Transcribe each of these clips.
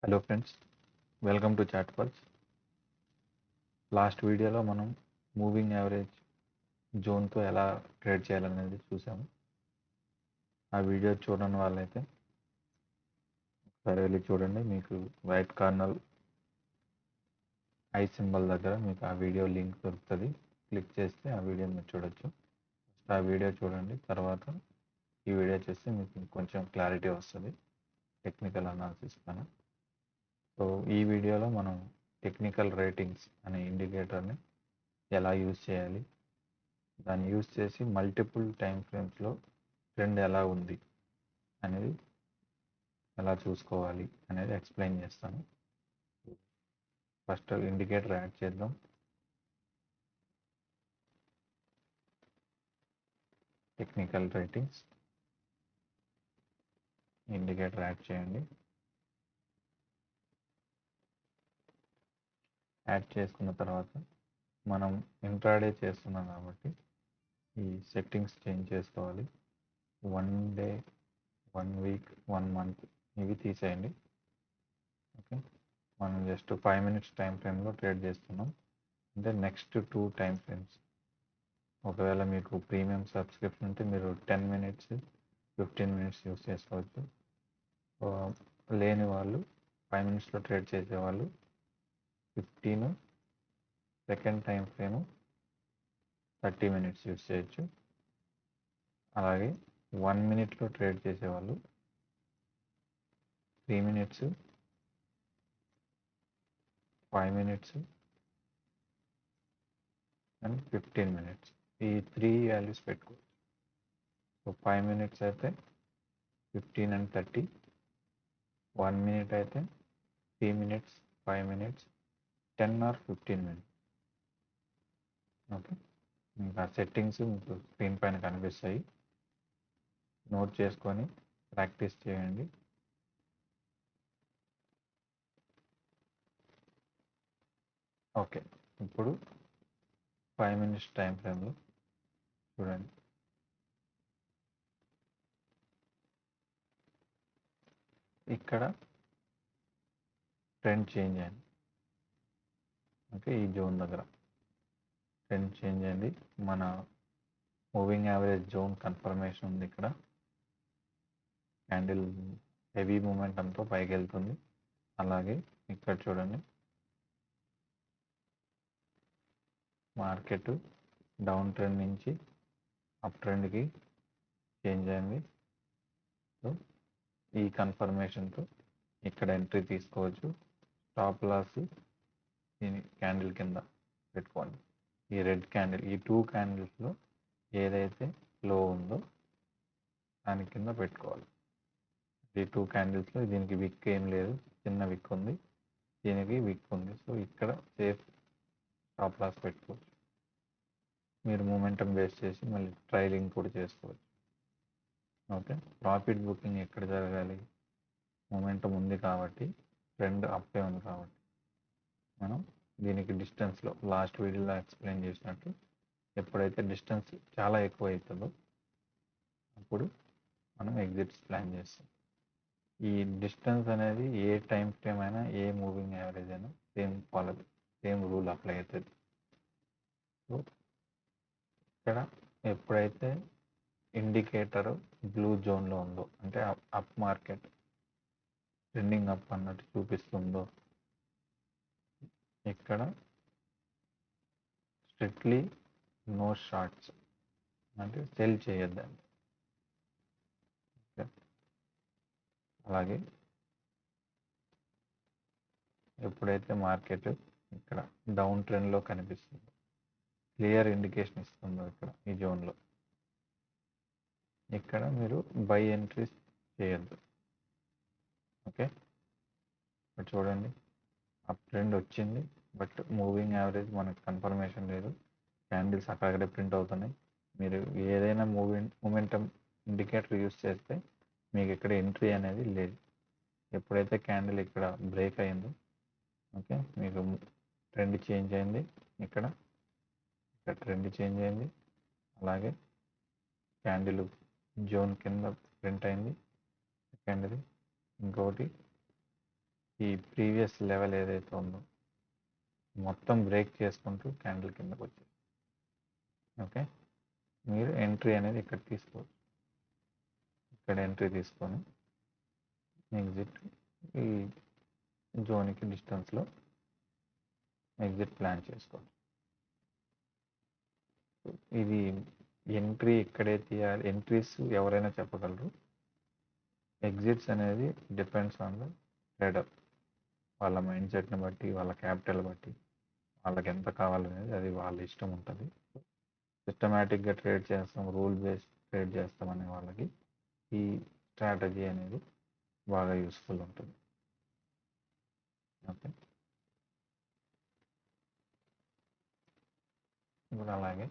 Hello friends, welcome to chat pulse. Last వీడియోలో మనం moving average జోన్తో ఎలా ట్రేడ్ చేయాలనేది చూసాము. ఆ వీడియో చూడని వాళ్ళైతే ఒకసారి వెళ్ళి చూడండి. మీకు రైట్ కార్నర్ ఐ సింబల్ దగ్గర మీకు ఆ వీడియో లింక్ దొరుకుతుంది. క్లిక్ చేస్తే ఆ వీడియో మీరు చూడొచ్చు. ఫస్ట్ ఆ వీడియో చూడండి, తర్వాత ఈ వీడియో చేస్తే మీకు కొంచెం క్లారిటీ వస్తుంది టెక్నికల్ అనాలిసిస్ పైన. సో ఈ వీడియోలో మనం టెక్నికల్ రేటింగ్స్ అనే ఇండికేటర్ని ఎలా యూజ్ చేయాలి, దాన్ని యూజ్ చేసి మల్టిపుల్ టైం ఫ్రేమ్స్లో ట్రెండ్ ఎలా ఉంది అనేది ఎలా చూసుకోవాలి అనేది ఎక్స్ప్లెయిన్ చేస్తాను. ఫస్ట్ ఇండికేటర్ యాడ్ చేద్దాం. టెక్నికల్ రేటింగ్స్ ఇండికేటర్ యాడ్ చేయండి. యాడ్ చేసుకున్న తర్వాత మనం ఇంట్రాడే చేస్తున్నాం కాబట్టి ఈ సెట్టింగ్స్ చేంజ్ చేసుకోవాలి. 1 డే, 1 వీక్, 1 మంత్ ఇవి తీసేయండి. ఓకే, మనం జస్ట్ 5 మినిట్స్ టైం ఫ్రేమ్లో ట్రేడ్ చేస్తున్నాం. అంటే నెక్స్ట్ 2 టైం ఫ్రేమ్స్, ఒకవేళ మీకు ప్రీమియం సబ్స్క్రిప్షన్ ఉంటే మీరు 10 మినిట్స్, 15 మినిట్స్ యూస్ చేసుకోవచ్చు. లేని వాళ్ళు 5 మినిట్స్లో ట్రేడ్ చేసేవాళ్ళు 15, second time frame 30 minutes use చేయొచ్చు. అలాగే 1 మినిట్లో ట్రేడ్ చేసేవాళ్ళు 3 మినిట్స్, 5 మినిట్స్ అండ్ 15 మినిట్స్, ఈ 3 వాల్యూస్ పెట్టుకోవచ్చు. సో 5 మినిట్స్ అయితే 15 అండ్ 30, 1 మినిట్ అయితే 3 minutes, 5 minutes, 10 or 15 minutes. Okay, ఇంకా సెట్టింగ్స్ మీకు స్క్రీన్ పైన కనిపిస్తాయి, నోట్ చేసుకొని ప్రాక్టీస్ చేయండి. ఓకే, ఇప్పుడు 5 మినిట్స్ టైం ఫ్రేమ్లో చూడండి. ఇక్కడ ట్రెండ్ చేంజ్ అయింది. ఓకే, ఈ జోన్ దగ్గర ట్రెండ్ చేంజ్ అయింది. మన మూవింగ్ యావరేజ్ జోన్ కన్ఫర్మేషన్ ఉంది. ఇక్కడ క్యాండిల్ హెవీ మూమెంటంతో పైకి వెళ్తుంది. అలాగే ఇక్కడ చూడండి, మార్కెట్ డౌన్ ట్రెండ్ నుంచి అప్ ట్రెండ్కి చేంజ్ అయింది. సో ఈ కన్ఫర్మేషన్తో ఇక్కడ ఎంట్రీ తీసుకోవచ్చు. స్టాప్ లాస్ దీని క్యాండిల్ కింద పెట్టుకోండి. ఈ రెడ్ క్యాండిల్, ఈ 2 క్యాండిల్స్లో ఏదైతే లో ఉందో దాని కింద పెట్టుకోవాలి. ఈ 2 క్యాండిల్స్లో దీనికి విక్ ఏం లేదు, చిన్న విక్ ఉంది, దీనికి విక్ ఉంది. సో ఇక్కడ సేఫ్ స్టాప్ లాస్ పెట్టుకోవచ్చు. మీరు మూమెంటం బేస్ చేసి మళ్ళీ ట్రైలింగ్ కూడా చేసుకోవచ్చు. ఓకే, ప్రాఫిట్ బుకింగ్ ఎక్కడ జరగాలి? మూమెంటం ఉంది కాబట్టి, ట్రెండ్ అప్పే ఉంది కాబట్టి మనం దీనికి డిస్టెన్స్లో లాస్ట్ వీడియోలో ఎక్స్ప్లెయిన్ చేసినట్టు ఎప్పుడైతే డిస్టెన్స్ చాలా ఎక్కువ అవుతుందో అప్పుడు మనం ఎగ్జిట్స్ ప్లాన్ చేస్తాం. ఈ డిస్టెన్స్ అనేది ఏ టైం ఫ్రేమ్ అయినా, ఏ మూవింగ్ యావరేజ్ అయినా సేమ్ రూల్ అప్లై అవుతుంది. సో ఇక్కడ ఎప్పుడైతే ఇండికేటర్ బ్లూ జోన్లో ఉందో, అంటే అప్ మార్కెట్ ట్రెండింగ్ అప్ అన్నట్టు చూపిస్తుందో, ఇక్కడ స్ట్రిక్ట్లీ నో షార్ట్స్, అంటే సెల్ చేయొద్దండి. అలాగే ఎప్పుడైతే మార్కెట్ ఇక్కడ డౌన్ ట్రెండ్లో కనిపిస్తుందో, క్లియర్ ఇండికేషన్ ఇస్తుందో ఇక్కడ ఈ జోన్లో, ఇక్కడ మీరు బై ఎంట్రీస్ చేయొద్దు. ఓకే, ఇక్కడ చూడండి, అప్ ట్రెండ్ వచ్చింది, బట్ మూవింగ్ యావరేజ్ మనకు కన్ఫర్మేషన్ లేదు. క్యాండిల్స్ అక్కడక్కడే ప్రింట్ అవుతున్నాయి. మీరు ఏదైనా మూమెంటం ఇండికేటర్ యూస్ చేస్తే మీకు ఇక్కడ ఎంట్రీ అనేది లేదు. ఎప్పుడైతే క్యాండిల్ ఇక్కడ బ్రేక్ అయిందో, ఓకే, మీకు ట్రెండ్ చేంజ్ అయింది. ఇక్కడ ట్రెండ్ చేంజ్ అయింది. అలాగే క్యాండిల్ జోన్ కింద ప్రింట్ అయింది సెకండ్ది. ఇంకొకటి ఈ ప్రీవియస్ లెవెల్ ఏదైతే ఉందో మొత్తం బ్రేక్ చేసుకుంటూ క్యాండిల్ కిందకు వచ్చింది. ఓకే, మీరు ఎంట్రీ అనేది ఇక్కడ తీసుకోవచ్చు. ఇక్కడ ఎంట్రీ తీసుకొని ఎగ్జిట్ ఈ జోన్కి డిస్టెన్స్లో ఎగ్జిట్ ప్లాన్ చేసుకోవచ్చు. ఇది ఎంట్రీ ఇక్కడే తీయాలి. ఎంట్రీస్ ఎవరైనా చెప్పగలరు. ఎగ్జిట్స్ అనేది డిపెండ్స్ ఆన్ ద ట్రేడర్. వాళ్ళ మైండ్ సెట్ని బట్టి, వాళ్ళ క్యాపిటల్ బట్టి, వాళ్ళకి ఎంత కావాలనేది అది వాళ్ళ ఇష్టం ఉంటుంది. సిస్టమేటిక్గా ట్రేడ్ చేస్తాం, రూల్ బేస్డ్ ట్రేడ్ చేస్తామనే వాళ్ళకి ఈ స్ట్రాటజీ అనేది బాగా యూస్ఫుల్ ఉంటుంది. ఓకే, ఇప్పుడు అలాగే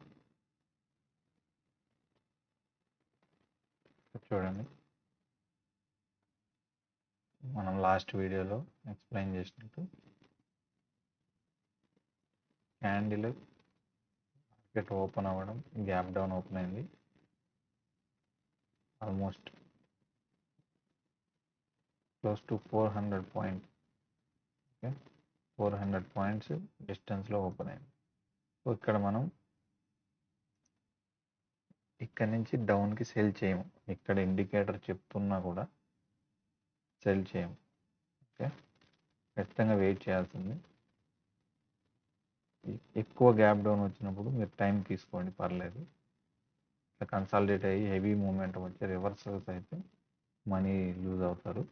చూడండి, మనం లాస్ట్ వీడియోలో ఎక్స్ప్లెయిన్ చేసినట్టు క్యాండిల్ మార్కెట్ ఓపెన్ అవ్వడం, గ్యాప్ డౌన్ ఓపెన్ అయింది. Almost close to 400 points. Okay, 400 points డిస్టెన్స్లో ఓపెన్ అయింది. సో ఇక్కడ మనం ఇక్కడ నుంచి డౌన్కి సెల్ చేయము. ఇక్కడ ఇండికేటర్ చెప్తున్నా కూడా సెల్ చేయము. ఓకే, ఖచ్చితంగా వెయిట్ చేయాల్సింది. ఎక్కువ గ్యాప్ డౌన్ వచ్చినప్పుడు మీరు టైం తీసుకోండి, పర్లేదు. ఇట్లా కన్సాలిడేట్ అయ్యి హెవీ మూమెంట్ వచ్చి రివర్సల్స్ అయితే మనీ లూజ్ అవుతారు.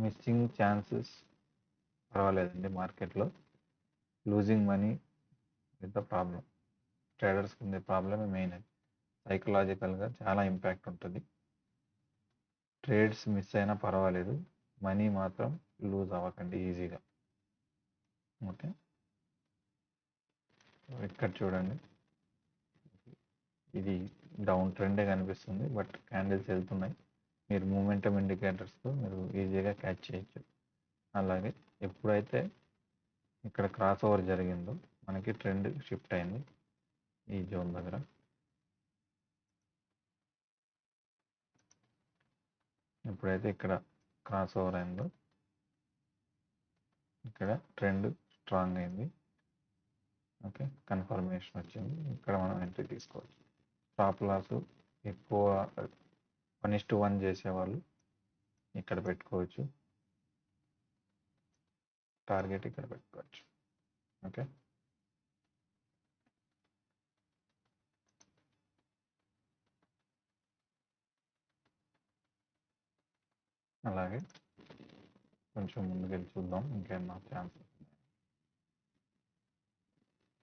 మిస్సింగ్ ఛాన్సెస్ పర్వాలేదండి. మార్కెట్లో losing money with the problem. ట్రేడర్స్కి ఉండే ప్రాబ్లమే మెయిన్. అది సైకలాజికల్గా చాలా ఇంపాక్ట్ ఉంటుంది. ట్రేడ్స్ మిస్ అయినా పర్వాలేదు, మనీ మాత్రం లూజ్ అవ్వకండి ఈజీగా. ఓకే, ఇక్కడ చూడండి, ఇది డౌన్ ట్రెండే కనిపిస్తుంది, బట్ క్యాండిల్స్ వెళ్తున్నాయి. మీరు మూమెంటం ఇండికేటర్స్తో మీరు ఈజీగా క్యాచ్ చేయొచ్చు. అలాగే ఎప్పుడైతే ఇక్కడ క్రాస్ ఓవర్ జరిగిందో మనకి ట్రెండ్ షిఫ్ట్ అయింది ఈ జోన్ దగ్గర. ఎప్పుడైతే ఇక్కడ క్రాస్ ఓవర్ అయిందో ఇక్కడ ట్రెండ్ స్ట్రాంగ్ అయింది. ఓకే, కన్ఫర్మేషన్ వచ్చింది. ఇక్కడ మనం ఎంట్రీ తీసుకోవచ్చు. స్టాప్ లాస్ ఎక్కువ 1:1 చేసేవాళ్ళు ఇక్కడ పెట్టుకోవచ్చు. టార్గెట్ ఇక్కడ పెట్టుకోవచ్చు. ఓకే, అలాగే కొంచెం ముందుకెళ్ళి చూద్దాం ఇంకేమన్నా ఛాన్సెస్.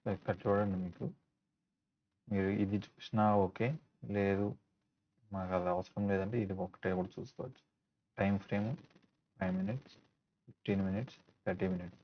ఇక్కడ చూడండి, మీరు ఇది చూసినా ఓకే, లేదు మాకు అది అవసరం లేదంటే ఇది ఒకటే కూడా చూసుకోవచ్చు. Time frame 5 minutes, 15 minutes, 30 minutes.